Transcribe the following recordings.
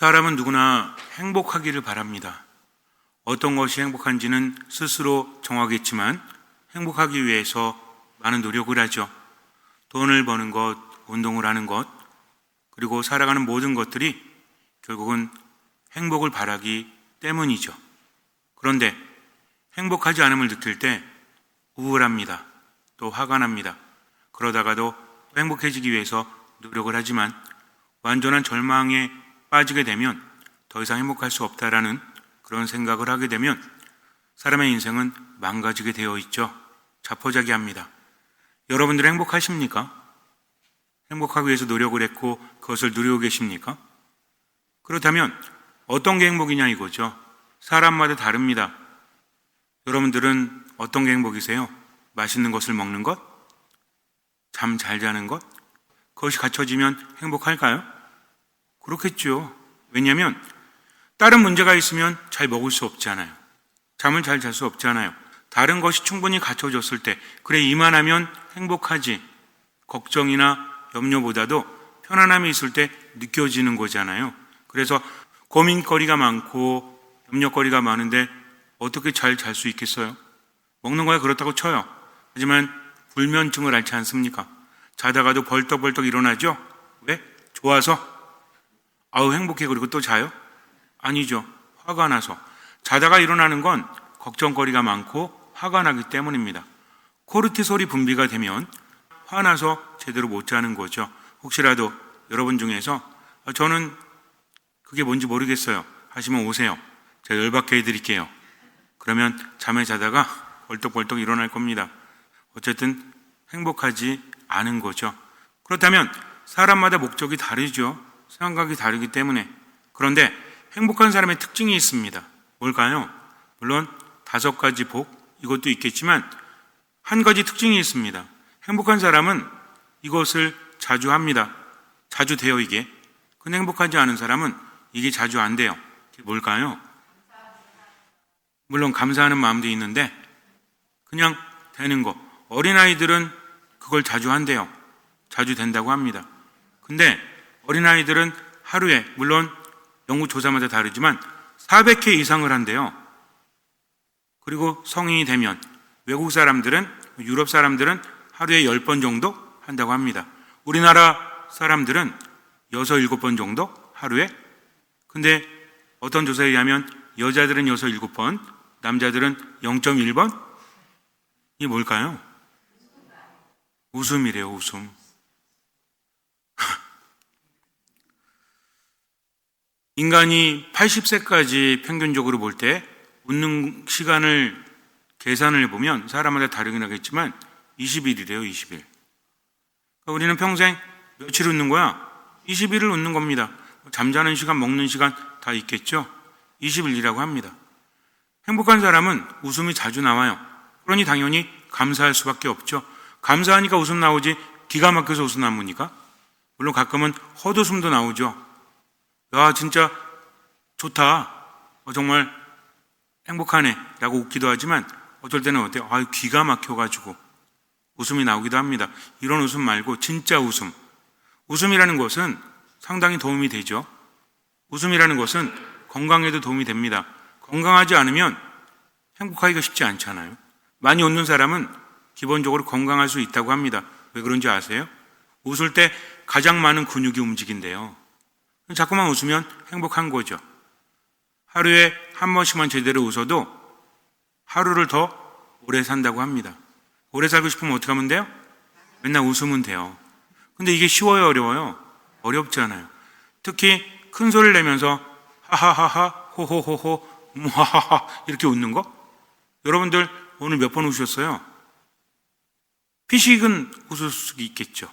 사람은 누구나 행복하기를 바랍니다. 어떤 것이 행복한지는 스스로 정하겠지만 행복하기 위해서 많은 노력을 하죠. 돈을 버는 것, 운동을 하는 것, 그리고 살아가는 모든 것들이 결국은 행복을 바라기 때문이죠. 그런데 행복하지 않음을 느낄 때 우울합니다. 또 화가 납니다. 그러다가도 또 행복해지기 위해서 노력을 하지만 완전한 절망에 빠지게 되면 더 이상 행복할 수 없다라는 그런 생각을 하게 되면 사람의 인생은 망가지게 되어 있죠. 자포자기합니다. 여러분들 행복하십니까? 행복하기 위해서 노력을 했고 그것을 누리고 계십니까? 그렇다면 어떤 게 행복이냐 이거죠. 사람마다 다릅니다. 여러분들은 어떤 게 행복이세요? 맛있는 것을 먹는 것? 잠 잘 자는 것? 그것이 갖춰지면 행복할까요? 그렇겠죠. 왜냐하면 다른 문제가 있으면 잘 먹을 수 없잖아요. 잠을 잘 잘 수 없잖아요. 다른 것이 충분히 갖춰졌을 때 그래 이만하면 행복하지. 걱정이나 염려보다도 편안함이 있을 때 느껴지는 거잖아요. 그래서 고민거리가 많고 염려거리가 많은데 어떻게 잘 잘 수 있겠어요? 먹는 거야 그렇다고 쳐요. 하지만 불면증을 앓지 않습니까? 자다가도 벌떡벌떡 일어나죠? 왜? 좋아서? 아우 행복해. 그리고 또 자요? 아니죠. 화가 나서. 자다가 일어나는 건 걱정거리가 많고 화가 나기 때문입니다. 코르티솔이 분비가 되면 화나서 제대로 못 자는 거죠. 혹시라도 여러분 중에서 저는 그게 뭔지 모르겠어요 하시면 오세요. 제가 열받게 해드릴게요. 그러면 잠에 자다가 벌떡벌떡 일어날 겁니다. 어쨌든 행복하지 않은 거죠. 그렇다면 사람마다 목적이 다르죠. 생각이 다르기 때문에. 그런데 행복한 사람의 특징이 있습니다. 뭘까요? 물론 5가지 복 이것도 있겠지만 한 가지 특징이 있습니다. 행복한 사람은 이것을 자주 합니다. 자주 돼요 이게. 근데 행복하지 않은 사람은 이게 자주 안 돼요. 그게 뭘까요? 물론 감사하는 마음도 있는데 그냥 되는 거. 어린아이들은 그걸 자주 한대요. 자주 된다고 합니다. 근데 어린아이들은 하루에 물론 연구조사마다 다르지만 400회 이상을 한대요. 그리고 성인이 되면 외국 사람들은 유럽 사람들은 하루에 10번 정도 한다고 합니다. 우리나라 사람들은 6, 7번 정도 하루에. 근데 어떤 조사에 의하면 여자들은 6, 7번, 남자들은 0.1번? 이게 뭘까요? 웃음이래요, 웃음. 인간이 80세까지 평균적으로 볼 때 웃는 시간을 계산을 해보면 사람마다 다르긴 하겠지만 20일이래요, 20일. 그러니까 우리는 평생 며칠 웃는 거야? 20일을 웃는 겁니다. 잠자는 시간, 먹는 시간 다 있겠죠? 20일이라고 합니다. 행복한 사람은 웃음이 자주 나와요. 그러니 당연히 감사할 수밖에 없죠. 감사하니까 웃음 나오지 기가 막혀서 웃음 나옵니까? 물론 가끔은 헛웃음도 나오죠. 야 진짜 좋다. 정말 행복하네 라고 웃기도 하지만 어떨 때는 어때요? 귀가 막혀가지고 웃음이 나오기도 합니다. 이런 웃음 말고 진짜 웃음. 웃음이라는 것은 상당히 도움이 되죠. 웃음이라는 것은 건강에도 도움이 됩니다. 건강하지 않으면 행복하기가 쉽지 않잖아요. 많이 웃는 사람은 기본적으로 건강할 수 있다고 합니다. 왜 그런지 아세요? 웃을 때 가장 많은 근육이 움직인대요. 자꾸만 웃으면 행복한 거죠. 하루에 한 번씩만 제대로 웃어도 하루를 더 오래 산다고 합니다. 오래 살고 싶으면 어떻게 하면 돼요? 맨날 웃으면 돼요. 근데 이게 쉬워요, 어려워요? 어렵잖아요. 특히 큰 소리를 내면서 하하하하, 호호호호, 무하하하 이렇게 웃는 거? 여러분들 오늘 몇 번 웃으셨어요? 피식은 웃을 수 있겠죠.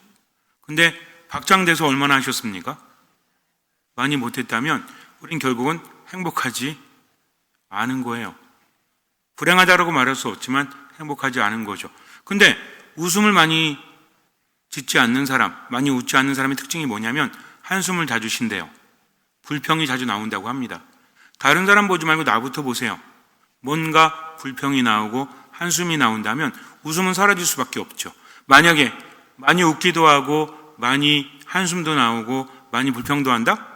근데 박장대소 얼마나 하셨습니까? 많이 못했다면 우린 결국은 행복하지 않은 거예요. 불행하다라고 말할 수 없지만 행복하지 않은 거죠. 근데 웃음을 많이 짓지 않는 사람, 많이 웃지 않는 사람의 특징이 뭐냐면 한숨을 자주 쉰대요. 불평이 자주 나온다고 합니다. 다른 사람 보지 말고 나부터 보세요. 뭔가 불평이 나오고 한숨이 나온다면 웃음은 사라질 수밖에 없죠. 만약에 많이 웃기도 하고 많이 한숨도 나오고 많이 불평도 한다?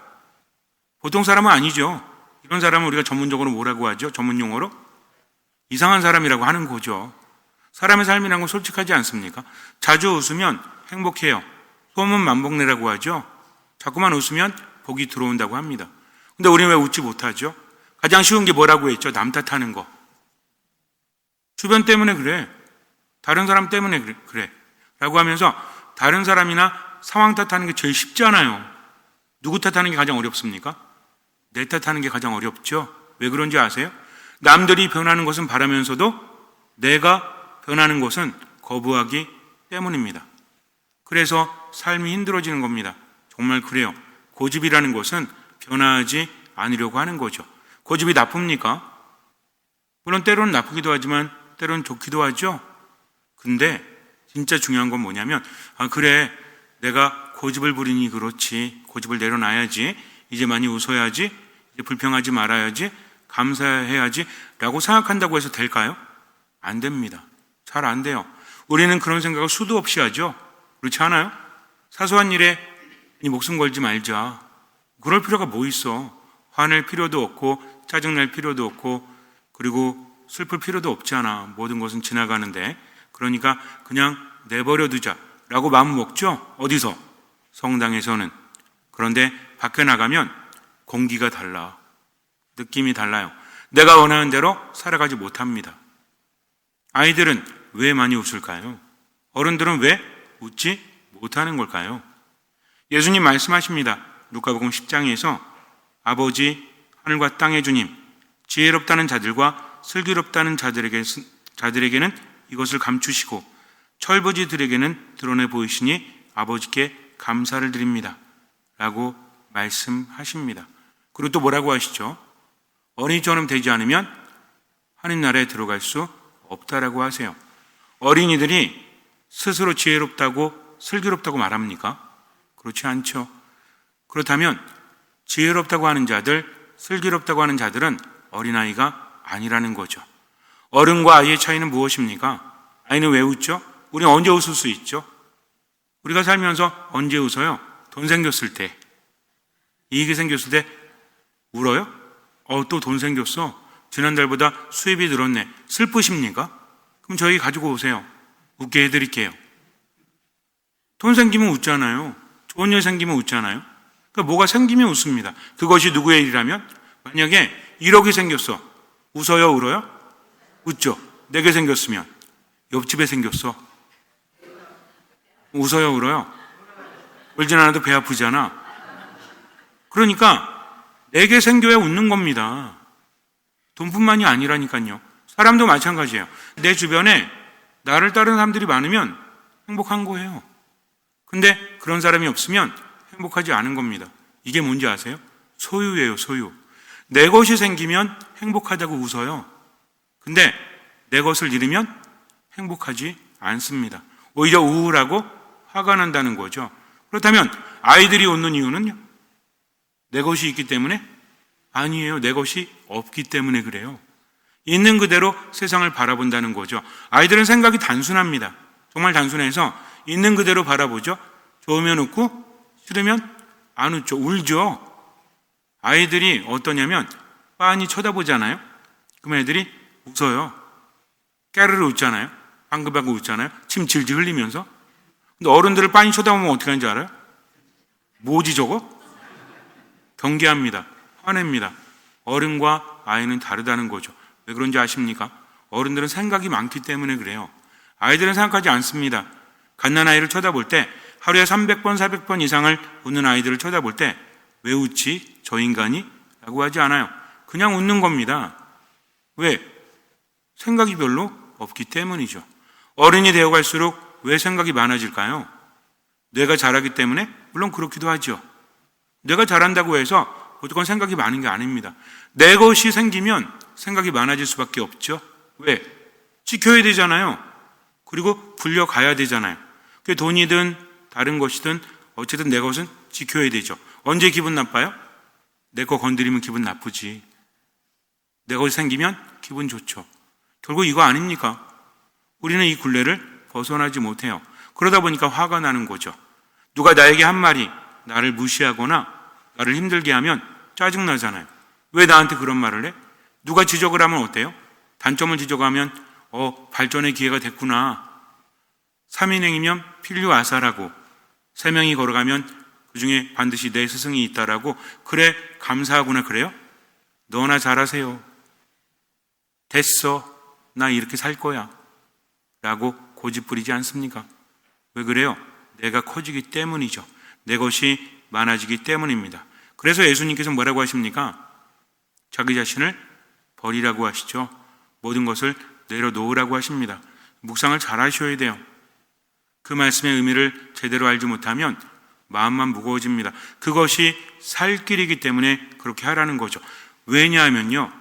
보통 사람은 아니죠. 이런 사람은 우리가 전문적으로 뭐라고 하죠? 전문 용어로? 이상한 사람이라고 하는 거죠. 사람의 삶이란 건 솔직하지 않습니까? 자주 웃으면 행복해요. 소문 만복내라고 하죠. 자꾸만 웃으면 복이 들어온다고 합니다. 근데 우리는 왜 웃지 못하죠? 가장 쉬운 게 뭐라고 했죠? 남 탓하는 거. 주변 때문에 그래. 다른 사람 때문에 그래. 라고 하면서 다른 사람이나 상황 탓하는 게 제일 쉽잖아요. 누구 탓하는 게 가장 어렵습니까? 내 탓하는 게 가장 어렵죠. 왜 그런지 아세요? 남들이 변하는 것은 바라면서도 내가 변하는 것은 거부하기 때문입니다. 그래서 삶이 힘들어지는 겁니다. 정말 그래요. 고집이라는 것은 변화하지 않으려고 하는 거죠. 고집이 나쁩니까? 물론 때로는 나쁘기도 하지만 때로는 좋기도 하죠. 근데 진짜 중요한 건 뭐냐면 그래 내가 고집을 부리니 그렇지. 고집을 내려놔야지. 이제 많이 웃어야지. 이제 불평하지 말아야지. 감사해야지 라고 생각한다고 해서 될까요? 안 됩니다. 잘 안 돼요. 우리는 그런 생각을 수도 없이 하죠. 그렇지 않아요? 사소한 일에 이 목숨 걸지 말자. 그럴 필요가 뭐 있어. 화낼 필요도 없고 짜증낼 필요도 없고 그리고 슬플 필요도 없잖아. 모든 것은 지나가는데. 그러니까 그냥 내버려 두자라고 마음 먹죠. 어디서? 성당에서는. 그런데 밖에 나가면 공기가 달라. 느낌이 달라요. 내가 원하는 대로 살아가지 못합니다. 아이들은 왜 많이 웃을까요? 어른들은 왜 웃지 못하는 걸까요? 예수님 말씀하십니다. 누가복음 10장에서 아버지 하늘과 땅의 주님, 지혜롭다는 자들과 슬기롭다는 자들에게는 이것을 감추시고 철부지들에게는 드러내 보이시니 아버지께 감사를 드립니다. 라고 말씀하십니다. 그리고 또 뭐라고 하시죠? 어린이처럼 되지 않으면 하늘나라에 들어갈 수 없다라고 하세요. 어린이들이 스스로 지혜롭다고 슬기롭다고 말합니까? 그렇지 않죠. 그렇다면 지혜롭다고 하는 자들, 슬기롭다고 하는 자들은 어린아이가 아니라는 거죠. 어른과 아이의 차이는 무엇입니까? 아이는 왜 웃죠? 우리는 언제 웃을 수 있죠? 우리가 살면서 언제 웃어요? 돈 생겼을 때. 이익이 생겼을 때 울어요? 또 돈 생겼어. 지난달보다 수입이 늘었네. 슬프십니까? 그럼 저희 가지고 오세요. 웃게 해드릴게요. 돈 생기면 웃잖아요. 좋은 일 생기면 웃잖아요. 그러니까 뭐가 생기면 웃습니다. 그것이 누구의 일이라면? 만약에 1억이 생겼어. 웃어요, 울어요? 웃죠. 4개 생겼으면. 옆집에 생겼어. 웃어요, 울어요? 울진 않아도 배 아프잖아. 그러니까 4개 생겨야 웃는 겁니다. 돈뿐만이 아니라니까요. 사람도 마찬가지예요. 내 주변에 나를 따르는 사람들이 많으면 행복한 거예요. 근데 그런 사람이 없으면 행복하지 않은 겁니다. 이게 뭔지 아세요? 소유예요, 소유. 내 것이 생기면 행복하다고 웃어요. 근데 내 것을 잃으면 행복하지 않습니다. 오히려 우울하고 화가 난다는 거죠. 그렇다면 아이들이 웃는 이유는요? 내 것이 있기 때문에? 아니에요. 내 것이 없기 때문에 그래요. 있는 그대로 세상을 바라본다는 거죠. 아이들은 생각이 단순합니다. 정말 단순해서 있는 그대로 바라보죠. 좋으면 웃고 싫으면 안 웃죠. 울죠. 아이들이 어떠냐면 빤히 쳐다보잖아요. 그럼 애들이 웃어요. 깨르르 웃잖아요. 방긋방긋 웃잖아요. 침 질질 흘리면서. 근데 어른들을 빤히 쳐다보면 어떻게 하는지 알아요? 뭐지 저거? 경계합니다. 화냅니다. 어른과 아이는 다르다는 거죠. 왜 그런지 아십니까? 어른들은 생각이 많기 때문에 그래요. 아이들은 생각하지 않습니다. 갓난아이를 쳐다볼 때 하루에 300번, 400번 이상을 웃는 아이들을 쳐다볼 때 왜 웃지? 저 인간이? 라고 하지 않아요. 그냥 웃는 겁니다. 왜? 생각이 별로 없기 때문이죠. 어른이 되어갈수록 왜 생각이 많아질까요? 뇌가 자라기 때문에? 물론 그렇기도 하죠. 뇌가 자란다고 해서 무조건 생각이 많은 게 아닙니다. 내 것이 생기면 생각이 많아질 수밖에 없죠. 왜? 지켜야 되잖아요. 그리고 불려가야 되잖아요. 그게 돈이든 다른 것이든 어쨌든 내 것은 지켜야 되죠. 언제 기분 나빠요? 내 거 건드리면 기분 나쁘지. 내 것이 생기면 기분 좋죠. 결국 이거 아닙니까? 우리는 이 굴레를 벗어나지 못해요. 그러다 보니까 화가 나는 거죠. 누가 나에게 한 말이 나를 무시하거나 나를 힘들게 하면 짜증나잖아요. 왜 나한테 그런 말을 해? 누가 지적을 하면 어때요? 단점을 지적하면 발전의 기회가 됐구나. 3인행이면 필요아사라고, 3명이 걸어가면 그 중에 반드시 내 스승이 있다라고, 그래 감사하구나. 그래요? 너나 잘하세요. 됐어. 나 이렇게 살 거야. 라고 고집부리지 않습니까? 왜 그래요? 내가 커지기 때문이죠. 내 것이 많아지기 때문입니다. 그래서 예수님께서 뭐라고 하십니까? 자기 자신을 버리라고 하시죠. 모든 것을 내려놓으라고 하십니다. 묵상을 잘 하셔야 돼요. 그 말씀의 의미를 제대로 알지 못하면 마음만 무거워집니다. 그것이 살 길이기 때문에 그렇게 하라는 거죠. 왜냐하면요,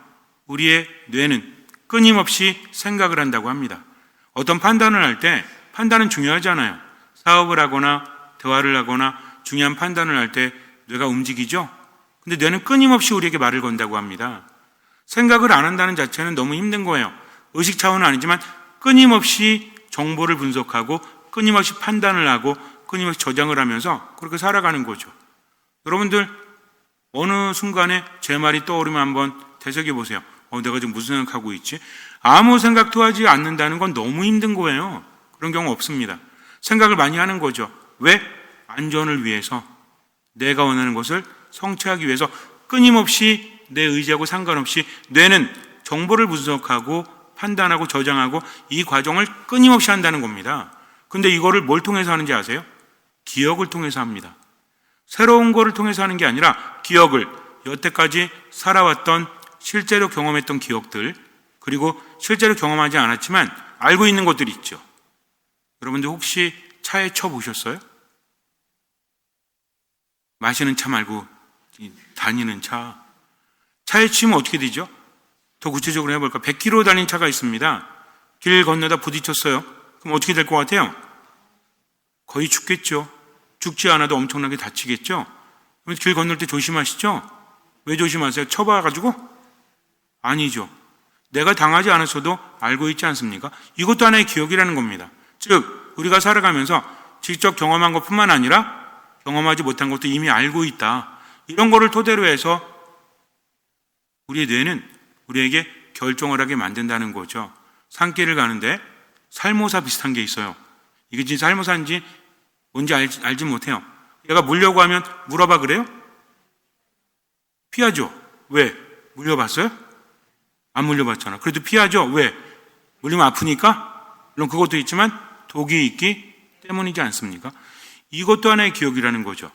우리의 뇌는 끊임없이 생각을 한다고 합니다. 어떤 판단을 할 때, 판단은 중요하잖아요. 사업을 하거나 대화를 하거나 중요한 판단을 할 때 뇌가 움직이죠. 근데 뇌는 끊임없이 우리에게 말을 건다고 합니다. 생각을 안 한다는 자체는 너무 힘든 거예요. 의식 차원은 아니지만 끊임없이 정보를 분석하고 끊임없이 판단을 하고 끊임없이 저장을 하면서 그렇게 살아가는 거죠. 여러분들 어느 순간에 제 말이 떠오르면 한번 되새겨 보세요. 내가 지금 무슨 생각하고 있지? 아무 생각도 하지 않는다는 건 너무 힘든 거예요. 그런 경우 없습니다. 생각을 많이 하는 거죠. 왜? 안전을 위해서, 내가 원하는 것을 성취하기 위해서 끊임없이 내 의지하고 상관없이 뇌는 정보를 분석하고 판단하고 저장하고 이 과정을 끊임없이 한다는 겁니다. 근데 이거를 뭘 통해서 하는지 아세요? 기억을 통해서 합니다. 새로운 거를 통해서 하는 게 아니라 기억을, 여태까지 살아왔던 실제로 경험했던 기억들, 그리고 실제로 경험하지 않았지만 알고 있는 것들이 있죠. 여러분들 혹시 차에 쳐보셨어요? 마시는 차 말고 다니는 차. 차에 치면 어떻게 되죠? 더 구체적으로 해볼까? 100km 달린 차가 있습니다. 길 건너다 부딪혔어요. 그럼 어떻게 될 것 같아요? 거의 죽겠죠. 죽지 않아도 엄청나게 다치겠죠. 길 건널 때 조심하시죠? 왜 조심하세요? 쳐봐가지고? 아니죠. 내가 당하지 않았어도 알고 있지 않습니까? 이것도 하나의 기억이라는 겁니다. 즉, 우리가 살아가면서 직접 경험한 것뿐만 아니라 경험하지 못한 것도 이미 알고 있다. 이런 거를 토대로 해서 우리의 뇌는 우리에게 결정을 하게 만든다는 거죠. 산길을 가는데 살모사 비슷한 게 있어요. 이게 진짜 살모사인지 뭔지 알지 못해요. 얘가 물려고 하면 물어봐 그래요? 피하죠. 왜? 물려봤어요? 안 물려봤잖아. 그래도 피하죠. 왜? 물리면 아프니까? 물론 그것도 있지만 독이 있기 때문이지 않습니까? 이것도 하나의 기억이라는 거죠.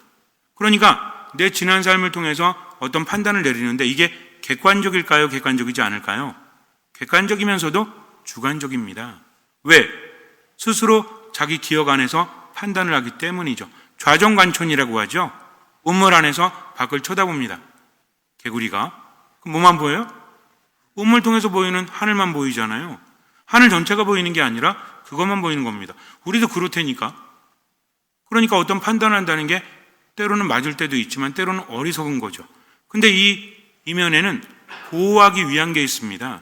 그러니까 내 지난 삶을 통해서 어떤 판단을 내리는데 이게 객관적일까요? 객관적이지 않을까요? 객관적이면서도 주관적입니다. 왜? 스스로 자기 기억 안에서 판단을 하기 때문이죠. 좌정관촌이라고 하죠. 우물 안에서 밖을 쳐다봅니다. 개구리가. 그럼 뭐만 보여요? 우물 통해서 보이는 하늘만 보이잖아요. 하늘 전체가 보이는 게 아니라 그것만 보이는 겁니다. 우리도 그렇다니까. 그러니까 어떤 판단을 한다는 게 때로는 맞을 때도 있지만 때로는 어리석은 거죠. 근데 이 이면에는 보호하기 위한 게 있습니다.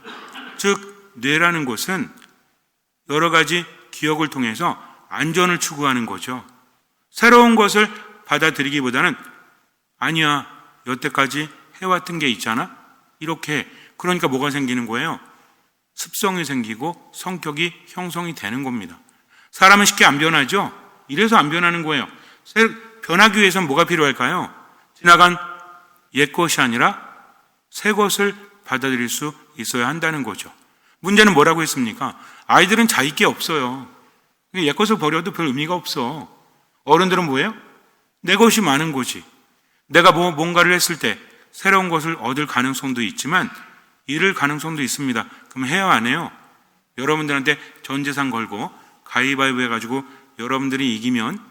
즉 뇌라는 것은 여러 가지 기억을 통해서 안전을 추구하는 거죠. 새로운 것을 받아들이기보다는 아니야, 여태까지 해왔던 게 있잖아. 이렇게. 그러니까 뭐가 생기는 거예요? 습성이 생기고 성격이 형성이 되는 겁니다. 사람은 쉽게 안 변하죠? 이래서 안 변하는 거예요. 변하기 위해서는 뭐가 필요할까요? 지나간 옛 것이 아니라 새 것을 받아들일 수 있어야 한다는 거죠. 문제는 뭐라고 했습니까? 아이들은 자기 게 없어요. 옛 것을 버려도 별 의미가 없어. 어른들은 뭐예요? 내 것이 많은 거지. 내가 뭔가를 했을 때 새로운 것을 얻을 가능성도 있지만 잃을 가능성도 있습니다. 그럼 해요, 안 해요? 여러분들한테 전 재산 걸고 가위바위보 해가지고 여러분들이 이기면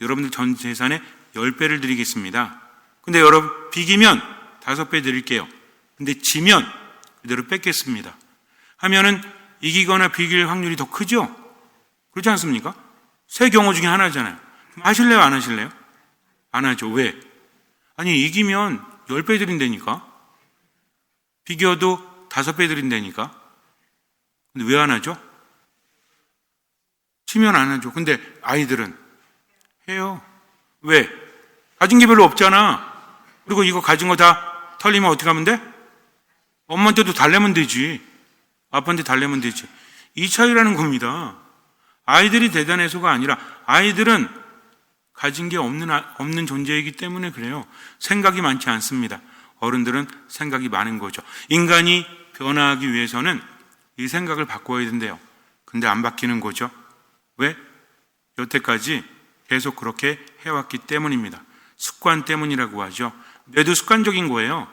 여러분들 전 재산의 10배를 드리겠습니다. 근데 여러분 비기면 5배 드릴게요. 근데 지면 그대로 뺏겠습니다. 하면은 이기거나 비길 확률이 더 크죠? 그렇지 않습니까? 세 경우 중에 하나잖아요. 그럼 하실래요, 안 하실래요? 안 하죠. 왜? 아니, 이기면 10배 드린다니까? 비겨도 5배 드린다니까? 근데 왜 안 하죠? 치면 안 하죠. 근데 아이들은 해요. 왜? 가진 게 별로 없잖아. 그리고 이거 가진 거 다 털리면 어떻게 하면 돼? 엄마한테도 달래면 되지. 아빠한테 달래면 되지. 이 차이라는 겁니다. 아이들이 대단해서가 아니라 아이들은 가진 게 없는 존재이기 때문에 그래요. 생각이 많지 않습니다. 어른들은 생각이 많은 거죠. 인간이 변화하기 위해서는 이 생각을 바꿔야 된대요. 근데 안 바뀌는 거죠. 왜? 여태까지 계속 그렇게 해왔기 때문입니다. 습관 때문이라고 하죠. 뇌도 습관적인 거예요.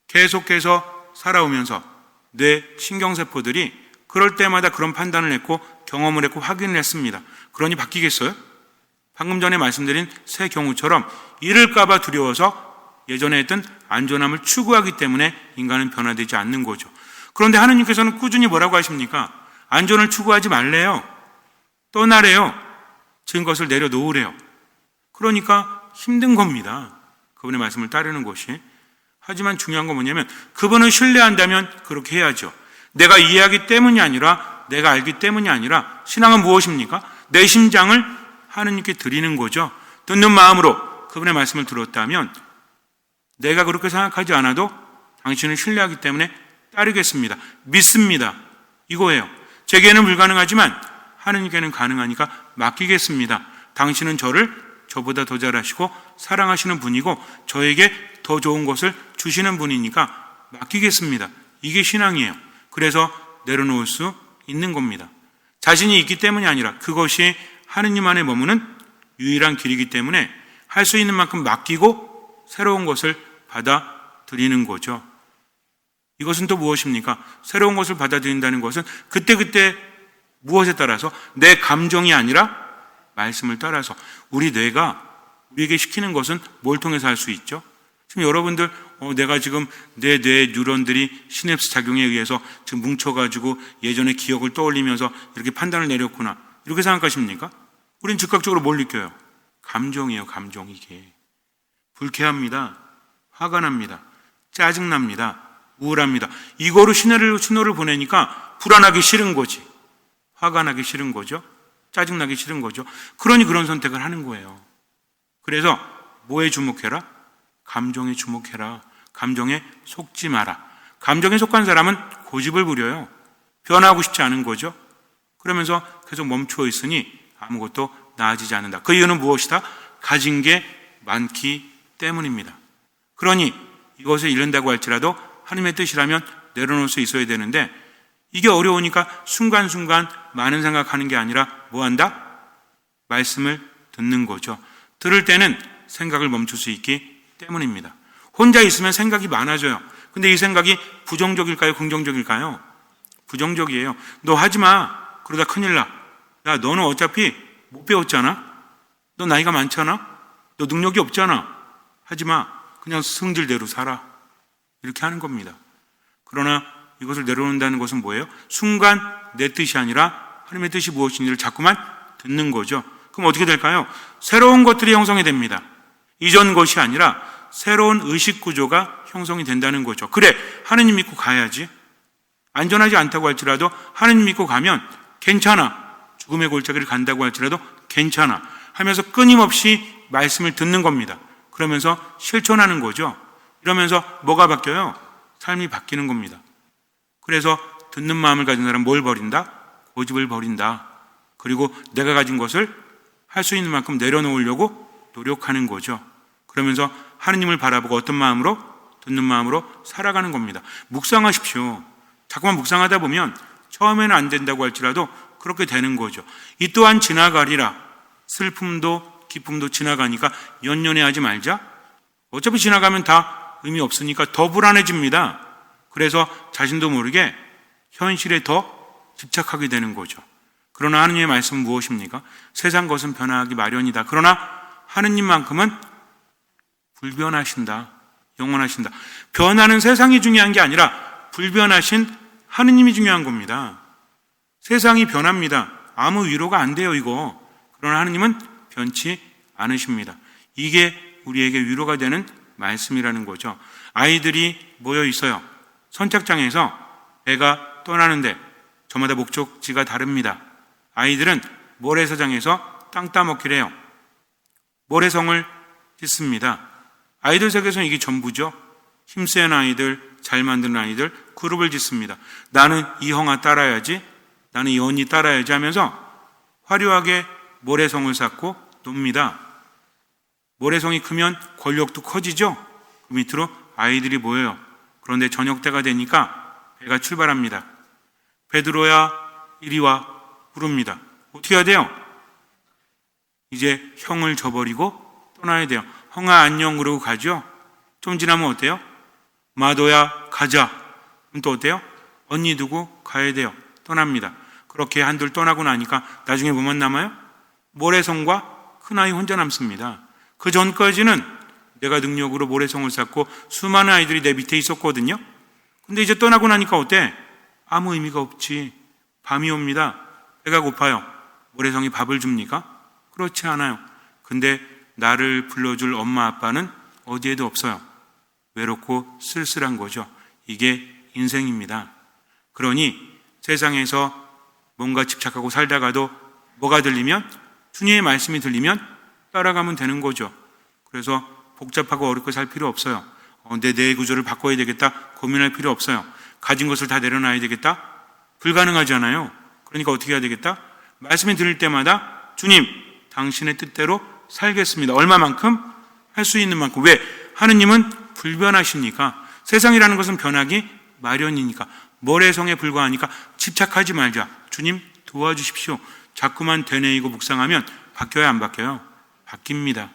계속해서 살아오면서 뇌 신경세포들이 그럴 때마다 그런 판단을 했고 경험을 했고 확인을 했습니다. 그러니 바뀌겠어요? 방금 전에 말씀드린 새 경우처럼 잃을까봐 두려워서 예전에 했던 안전함을 추구하기 때문에 인간은 변화되지 않는 거죠. 그런데 하느님께서는 꾸준히 뭐라고 하십니까? 안전을 추구하지 말래요. 떠나래요. 증것을 내려놓으래요. 그러니까 힘든 겁니다. 그분의 말씀을 따르는 것이. 하지만 중요한 건 뭐냐면 그분을 신뢰한다면 그렇게 해야죠. 내가 이해하기 때문이 아니라 내가 알기 때문이 아니라 신앙은 무엇입니까? 내 심장을 하느님께 드리는 거죠. 듣는 마음으로 그분의 말씀을 들었다면 내가 그렇게 생각하지 않아도 당신을 신뢰하기 때문에 따르겠습니다. 믿습니다. 이거예요. 제게는 불가능하지만 하느님께는 가능하니까 맡기겠습니다. 당신은 저를 저보다 더 잘하시고 사랑하시는 분이고 저에게 더 좋은 것을 주시는 분이니까 맡기겠습니다. 이게 신앙이에요. 그래서 내려놓을 수 있는 겁니다. 자신이 있기 때문이 아니라 그것이 하느님 안에 머무는 유일한 길이기 때문에 할 수 있는 만큼 맡기고 새로운 것을 받아들이는 거죠. 이것은 또 무엇입니까? 새로운 것을 받아들인다는 것은 그때그때 무엇에 따라서 내 감정이 아니라 말씀을 따라서 우리 뇌가 우리에게 시키는 것은 뭘 통해서 할 수 있죠? 지금 여러분들 내가 지금 내 뇌 뉴런들이 시냅스 작용에 의해서 지금 뭉쳐가지고 예전의 기억을 떠올리면서 이렇게 판단을 내렸구나 이렇게 생각하십니까? 우린 즉각적으로 뭘 느껴요? 감정이에요. 감정. 이게 불쾌합니다. 화가 납니다. 짜증납니다. 우울합니다. 이거로 신호를 보내니까 불안하기 싫은 거지. 화가 나기 싫은 거죠. 짜증나기 싫은 거죠. 그러니 그런 선택을 하는 거예요. 그래서 뭐에 주목해라? 감정에 주목해라. 감정에 속지 마라. 감정에 속한 사람은 고집을 부려요. 변화하고 싶지 않은 거죠. 그러면서 계속 멈추어 있으니 아무것도 나아지지 않는다. 그 이유는 무엇이다? 가진 게 많기 때문입니다. 그러니 이것을 잃는다고 할지라도 하나님의 뜻이라면 내려놓을 수 있어야 되는데 이게 어려우니까 순간순간 많은 생각하는 게 아니라 뭐 한다? 말씀을 듣는 거죠. 들을 때는 생각을 멈출 수 있기 때문입니다. 혼자 있으면 생각이 많아져요. 근데 이 생각이 부정적일까요? 긍정적일까요? 부정적이에요. 너 하지 마. 그러다 큰일 나. 야, 너는 어차피 못 배웠잖아. 너 나이가 많잖아. 너 능력이 없잖아. 하지 마. 그냥 성질대로 살아. 이렇게 하는 겁니다. 그러나 이것을 내려놓는다는 것은 뭐예요? 순간 내 뜻이 아니라 하나님의 뜻이 무엇인지를 자꾸만 듣는 거죠. 그럼 어떻게 될까요? 새로운 것들이 형성이 됩니다. 이전 것이 아니라 새로운 의식 구조가 형성이 된다는 거죠. 그래, 하느님 믿고 가야지. 안전하지 않다고 할지라도 하느님 믿고 가면 괜찮아. 죽음의 골짜기를 간다고 할지라도 괜찮아. 하면서 끊임없이 말씀을 듣는 겁니다. 그러면서 실천하는 거죠. 이러면서 뭐가 바뀌어요? 삶이 바뀌는 겁니다. 그래서 듣는 마음을 가진 사람은 뭘 버린다? 고집을 버린다. 그리고 내가 가진 것을 할 수 있는 만큼 내려놓으려고 노력하는 거죠. 그러면서 하느님을 바라보고 어떤 마음으로? 듣는 마음으로 살아가는 겁니다. 묵상하십시오. 자꾸만 묵상하다 보면 처음에는 안 된다고 할지라도 그렇게 되는 거죠. 이 또한 지나가리라. 슬픔도 기쁨도 지나가니까 연연해하지 말자. 어차피 지나가면 다 의미 없으니까 더 불안해집니다. 그래서 자신도 모르게 현실에 더 집착하게 되는 거죠. 그러나 하느님의 말씀은 무엇입니까? 세상 것은 변화하기 마련이다. 그러나 하느님만큼은 불변하신다. 영원하신다. 변하는 세상이 중요한 게 아니라 불변하신 하느님이 중요한 겁니다. 세상이 변합니다. 아무 위로가 안 돼요, 이거. 그러나 하느님은 변치 않으십니다. 이게 우리에게 위로가 되는 말씀이라는 거죠. 아이들이 모여 있어요. 선착장에서 배가 떠나는데 저마다 목적지가 다릅니다. 아이들은 모래사장에서 땅 따먹기를 해요. 모래성을 짓습니다. 아이들 세계에서는 이게 전부죠. 힘센 아이들, 잘 만드는 아이들 그룹을 짓습니다. 나는 이 형아 따라야지, 나는 이 언니 따라야지 하면서 화려하게 모래성을 쌓고 놉니다. 모래성이 크면 권력도 커지죠. 그 밑으로 아이들이 모여요. 그런데 저녁 때가 되니까 배가 출발합니다. 베드로야 이리 와 부릅니다. 어떻게 해야 돼요? 이제 형을 저버리고 떠나야 돼요. 형아 안녕 그러고 가죠. 좀 지나면 어때요? 마도야 가자. 그럼 또 어때요? 언니 두고 가야 돼요. 떠납니다. 그렇게 한둘 떠나고 나니까 나중에 뭐만 남아요? 모래성과 큰아이 혼자 남습니다. 그 전까지는 내가 능력으로 모래성을 쌓고 수많은 아이들이 내 밑에 있었거든요. 근데 이제 떠나고 나니까 어때? 아무 의미가 없지. 밤이 옵니다. 배가 고파요. 모래성이 밥을 줍니까? 그렇지 않아요. 근데 나를 불러줄 엄마 아빠는 어디에도 없어요. 외롭고 쓸쓸한 거죠. 이게 인생입니다. 그러니 세상에서 뭔가 집착하고 살다가도 뭐가 들리면, 주님의 말씀이 들리면 따라가면 되는 거죠. 그래서 복잡하고 어렵게 살 필요 없어요. 내 구조를 바꿔야 되겠다 고민할 필요 없어요. 가진 것을 다 내려놔야 되겠다? 불가능하잖아요. 그러니까 어떻게 해야 되겠다? 말씀이 들릴 때마다 주님, 당신의 뜻대로 살겠습니다. 얼마만큼? 할 수 있는 만큼. 왜? 하느님은 불변하시니까. 세상이라는 것은 변하기 마련이니까. 모래성에 불과하니까 집착하지 말자. 주님 도와주십시오. 자꾸만 되뇌이고 묵상하면 바뀌어야 안 바뀌어요? 바뀝니다.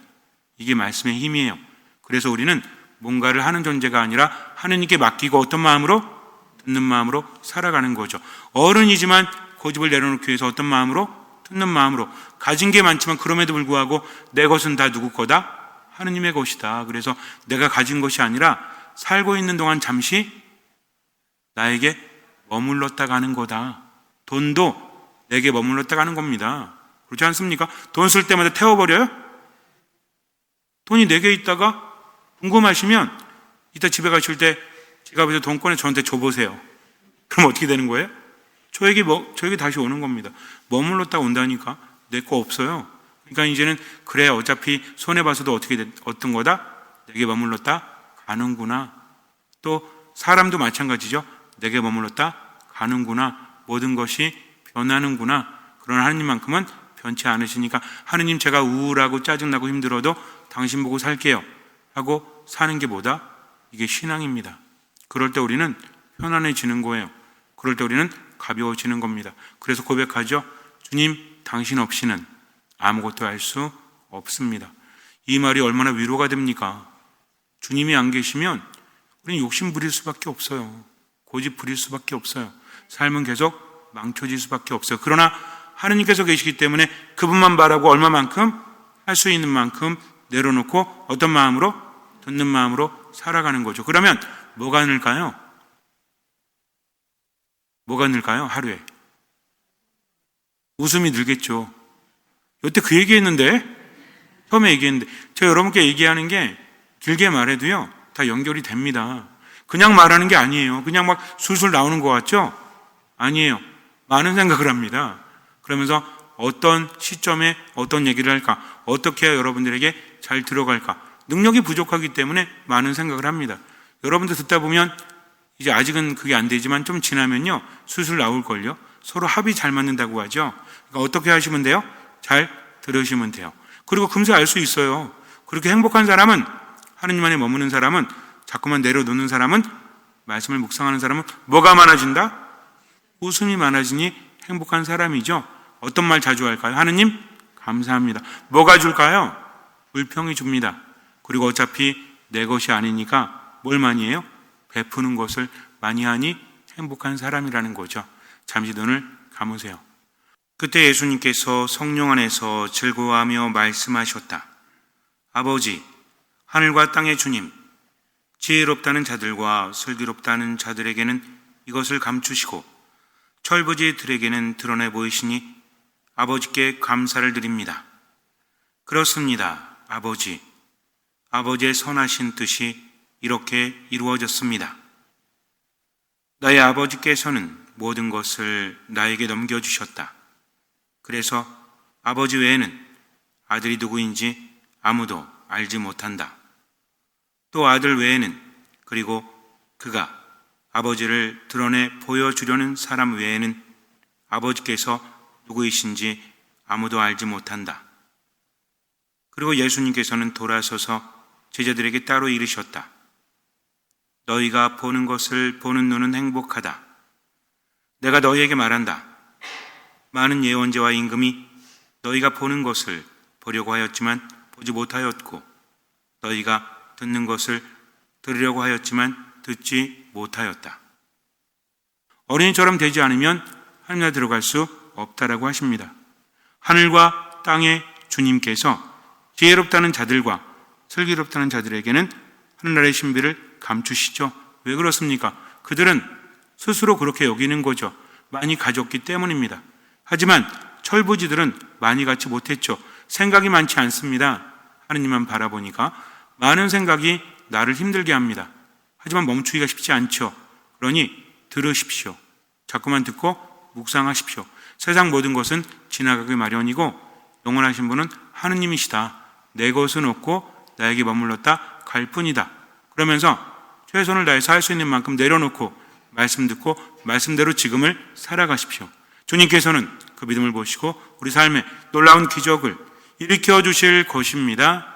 이게 말씀의 힘이에요. 그래서 우리는 뭔가를 하는 존재가 아니라 하느님께 맡기고 어떤 마음으로? 듣는 마음으로 살아가는 거죠. 어른이지만 고집을 내려놓기 위해서 어떤 마음으로? 듣는 마음으로. 가진 게 많지만 그럼에도 불구하고 내 것은 다 누구 거다? 하느님의 것이다. 그래서 내가 가진 것이 아니라 살고 있는 동안 잠시 나에게 머물렀다 가는 거다. 돈도 내게 머물렀다 가는 겁니다. 그렇지 않습니까? 돈 쓸 때마다 태워버려요? 돈이 내게 있다가 궁금하시면 이따 집에 가실 때 지갑에서 돈 꺼내 저한테 줘보세요. 그럼 어떻게 되는 거예요? 저에게 다시 오는 겁니다. 머물렀다 온다니까. 내 거 없어요. 그러니까 이제는 그래 어차피 손해봐서도 어떤 거다? 내게 머물렀다 가는구나. 또 사람도 마찬가지죠. 내게 머물렀다 가는구나. 모든 것이 변하는구나. 그러나 하느님만큼은 변치 않으시니까 하느님 제가 우울하고 짜증나고 힘들어도 당신 보고 살게요 하고 사는 게 뭐다? 이게 신앙입니다. 그럴 때 우리는 편안해지는 거예요. 그럴 때 우리는 가벼워지는 겁니다. 그래서 고백하죠. 주님 당신 없이는 아무것도 할 수 없습니다. 이 말이 얼마나 위로가 됩니까? 주님이 안 계시면 우리는 욕심 부릴 수밖에 없어요. 고집 부릴 수밖에 없어요. 삶은 계속 망쳐질 수밖에 없어요. 그러나 하느님께서 계시기 때문에 그분만 바라고 얼마만큼? 할 수 있는 만큼 내려놓고 어떤 마음으로? 듣는 마음으로 살아가는 거죠. 그러면 뭐가 늘까요? 뭐가 늘까요? 하루에 웃음이 늘겠죠. 여태 그 얘기했는데, 처음에 얘기했는데, 제가 여러분께 얘기하는 게 길게 말해도요 다 연결이 됩니다. 그냥 말하는 게 아니에요. 그냥 막 술술 나오는 것 같죠? 아니에요. 많은 생각을 합니다. 그러면서 어떤 시점에 어떤 얘기를 할까, 어떻게 해야 여러분들에게 잘 들어갈까. 능력이 부족하기 때문에 많은 생각을 합니다. 여러분들 듣다 보면 이제 아직은 그게 안 되지만 좀 지나면요 술술 나올걸요. 서로 합이 잘 맞는다고 하죠. 그러니까 어떻게 하시면 돼요? 잘 들으시면 돼요. 그리고 금세 알 수 있어요. 그렇게 행복한 사람은, 하느님 안에 머무는 사람은, 자꾸만 내려놓는 사람은, 말씀을 묵상하는 사람은 뭐가 많아진다? 웃음이 많아지니 행복한 사람이죠. 어떤 말 자주 할까요? 하느님 감사합니다. 뭐가 줄까요? 불평이 줍니다. 그리고 어차피 내 것이 아니니까 뭘 많이 해요? 베푸는 것을 많이 하니 행복한 사람이라는 거죠. 잠시 눈을 감으세요. 그때 예수님께서 성령 안에서 즐거워하며 말씀하셨다. 아버지, 하늘과 땅의 주님, 지혜롭다는 자들과 슬기롭다는 자들에게는 이것을 감추시고 철부지들에게는 드러내 보이시니 아버지께 감사를 드립니다. 그렇습니다, 아버지. 아버지의 선하신 뜻이 이렇게 이루어졌습니다. 나의 아버지께서는 모든 것을 나에게 넘겨주셨다. 그래서 아버지 외에는 아들이 누구인지 아무도 알지 못한다. 또 아들 외에는 그리고 그가 아버지를 드러내 보여주려는 사람 외에는 아버지께서 누구이신지 아무도 알지 못한다. 그리고 예수님께서는 돌아서서 제자들에게 따로 이르셨다. 너희가 보는 것을 보는 눈은 행복하다. 내가 너희에게 말한다. 많은 예언자와 임금이 너희가 보는 것을 보려고 하였지만 보지 못하였고 너희가 듣는 것을 들으려고 하였지만 듣지 못하였다. 어린이처럼 되지 않으면 하늘나라에 들어갈 수 없다라고 하십니다. 하늘과 땅의 주님께서 지혜롭다는 자들과 슬기롭다는 자들에게는 하늘나라의 신비를 감추시죠. 왜 그렇습니까? 그들은 스스로 그렇게 여기는 거죠. 많이 가졌기 때문입니다. 하지만 철부지들은 많이 갖지 못했죠. 생각이 많지 않습니다. 하느님만 바라보니까 많은 생각이 나를 힘들게 합니다. 하지만 멈추기가 쉽지 않죠. 그러니 들으십시오. 자꾸만 듣고 묵상하십시오. 세상 모든 것은 지나가기 마련이고 영원하신 분은 하느님이시다. 내 것은 없고 나에게 머물렀다 갈 뿐이다. 그러면서 최선을 다해서 할 수 있는 만큼 내려놓고 말씀 듣고 말씀대로 지금을 살아가십시오. 주님께서는 그 믿음을 보시고 우리 삶에 놀라운 기적을 일으켜 주실 것입니다.